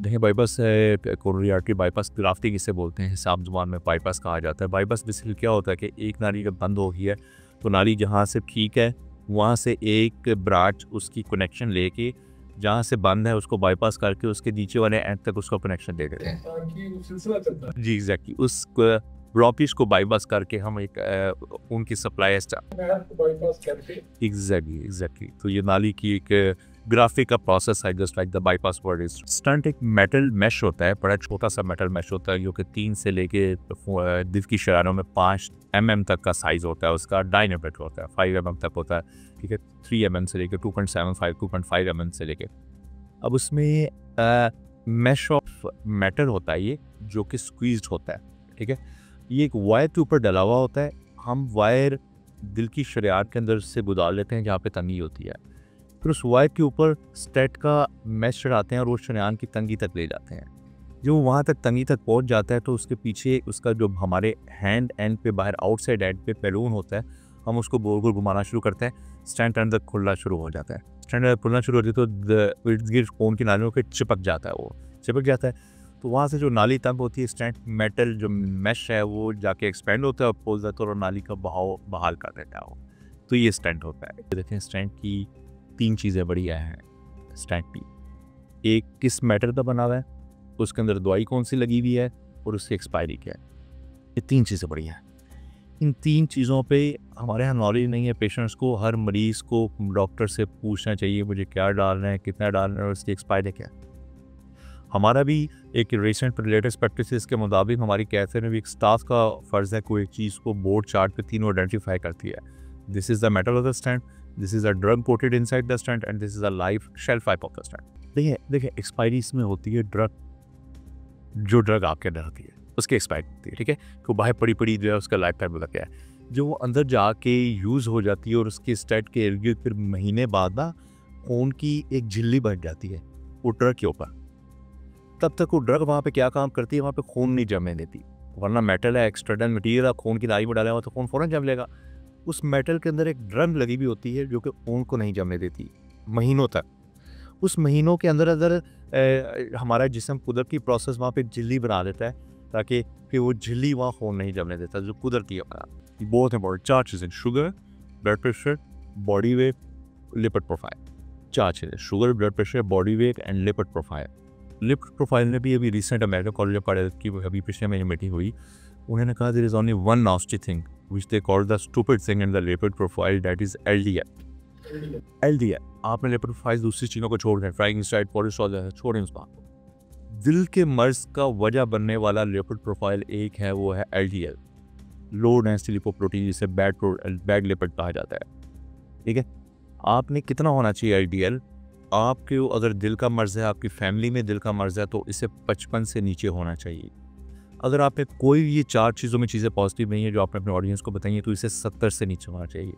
देखिए bypass coronary artery bypass grafting इसे बोलते हैं, हिसाब ज़ुबान में बाईपास कहा जाता है। बाईपास बेसिकली क्या होता है कि एक नाली जब बंद हो गई है तो नाली जहाँ से ठीक है वहाँ से एक ब्रांच उसकी कनेक्शन लेके जहाँ से बंद है उसको बाईपास करके उसके नीचे वाले एंड तक उसको कनेक्शन दे देते हैं ताकि वो सिलसिला चलता है। जी एग्जैक्टली उस ब्लॉकेज को बाईपास करके हम एक उनकी सप्लाई नहर को बाईपास करके एग्जैक्टली तो ये नाली की एक ग्राफिक का प्रोसेस है just like the bypass word is stunt. एक मेटल मैश होता है, बड़ा छोटा सा मेटल मैश होता है जो कि 3 से लेके दिल की शरारों में 5 mm तक का साइज होता है उसका। डायनेमिटर होता है 5 mm तक होता है, ठीक है। 3 mm से लेके 2.75 2.5 mm से लेके अब उसमें मैश ऑफ मेटल होता है ये जो कि स्क्वीज्ड होता है, ठीक है। ये एक वायर के ऊपर डला हुआ होता है। हम वायर दिल की शरियात के अंदर से गुजार लेते हैं जहाँ पे तंगी होती है, फिर उस वायर के ऊपर स्टेट का मैश चढ़ाते हैं और वो शरियान की तंगी तक ले जाते हैं। जो वहाँ तक तंगी तक पहुँच जाता है तो उसके पीछे उसका जो हमारे हैंड एंड पे बाहर आउटसाइड एंड पे बैलून होता है, हम उसको गोल गोल घुमाना शुरू करते हैं। स्टैंड अंदर खुलना शुरू हो जाता है। स्टैंड खुलना शुरू होती है तो इर्द गिर्द खून की नालियों के चिपक जाता है, वो चिपक जाता है तो वहाँ से जो नाली तंग होती है स्टैंड मेटल जो मैश है वो जाके एक्सपेंड होता है और खोल जाता है और नाली का बहाव बहाल कर देता है वो। तो ये स्टैंड होता है। देखें स्टैंड की 3 चीज़ें बड़ी हैं स्टैंड की। एक किस मेटल का बना हुआ है, उसके अंदर दवाई कौन सी लगी हुई है और उसकी एक्सपायरी क्या है। ये 3 चीज़ें बड़ी हैं। इन 3 चीज़ों पे हमारे यहाँ नॉलेज नहीं है। पेशेंट्स को, हर मरीज़ को डॉक्टर से पूछना चाहिए मुझे क्या डालना है, कितना डालना है और उसकी एक्सपायरी क्या है। हमारा भी एक रिसेंट लेटेस्ट प्रैक्टिस के मुताबिक हमारी कैफे में भी एक स्टाफ का फ़र्ज़ है कोई एक चीज़ को बोर्ड चार्ट पे तीनों आइडेंटिफाई करती है। This is the metal of the stand, this is a drug coated inside the stand and this is a life shelf life of the stand. देखिए एक्सपायरी इसमें होती है ड्रग, जो ड्रग आपके अंदर होती है उसकी एक्सपायरी होती है, ठीक है। तो बाहर पड़ी जो है उसका लाइफ टाइम लग गया है, जो वो अंदर जाके यूज़ हो जाती है और उसके स्टेट के इर्द गिर्द फिर महीने बाद ना खून की एक झिल्ली बन जाती है वो ड्रग के ऊपर। तब तक वो ड्रग वहाँ पे क्या काम करती है, वहाँ पे खून नहीं जमने देती। वरना मेटल है, एक्सटर्नल मटीरियल है, खून की नाली में डाला हुआ तो खून फ़ौरन जम लेगा। उस मेटल के अंदर एक ड्रग लगी हुई होती है जो कि खून को नहीं जमने देती महीनों तक। उस महीनों के अंदर अंदर हमारा जिस्म कुदरती प्रोसेस वहाँ पे झिल्ली बना देता है ताकि फिर वो झिल्ली वहाँ खून नहीं जमने देता, जो कुदरती है। बहुत इंपॉर्टेंट 4 चीज़ें, sugar, blood pressure, body weight, lipid profile. 4 चीज़ें, sugar, blood pressure, body weight and lipid profile. Lipid profile में भी अभी recent American college of cardiology की अभी पिछले महीने मीटिंग हुई। उन्होंने कहा there is only one nasty thing which they call the stupid thing in the lipid profile, that is LDL. LDL आपने लिपिड प्रोफाइल दूसरी चीज़ों को छोड़ दें, ट्राइग्लिसराइड, कोलेस्ट्रॉल छोड़ें उस बात को। दिल के मर्ज का वजह बनने वाला लिपिड प्रोफाइल एक है, वो है एलडीएल, लो डेंसिटी लिपोप्रोटीन, जिसे बैड लिपिड कहा जाता है, ठीक है। आपने कितना होना चाहिए एलडीएल? आपके अगर दिल का मर्ज़ है, आपकी फैमिली में दिल का मर्ज़ है तो इसे 55 से नीचे होना चाहिए। अगर आप में कोई ये 4 चीज़ों में चीज़ें पॉजिटिव नहीं है जो आपने अपने ऑडियंस को बताई है तो इसे 70 से नीचे होना चाहिए।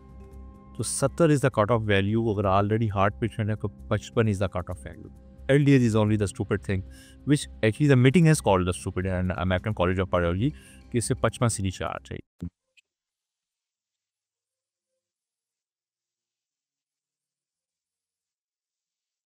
तो 70 is the cut off value. अगर ऑलरेडी हार्ट पेशेंट है तो 55 is the cut off value. LDL is only the stupid thing which actually the meeting has called the stupid and American college of cardiology कि इसे 55 से नीचे आना चाहिए।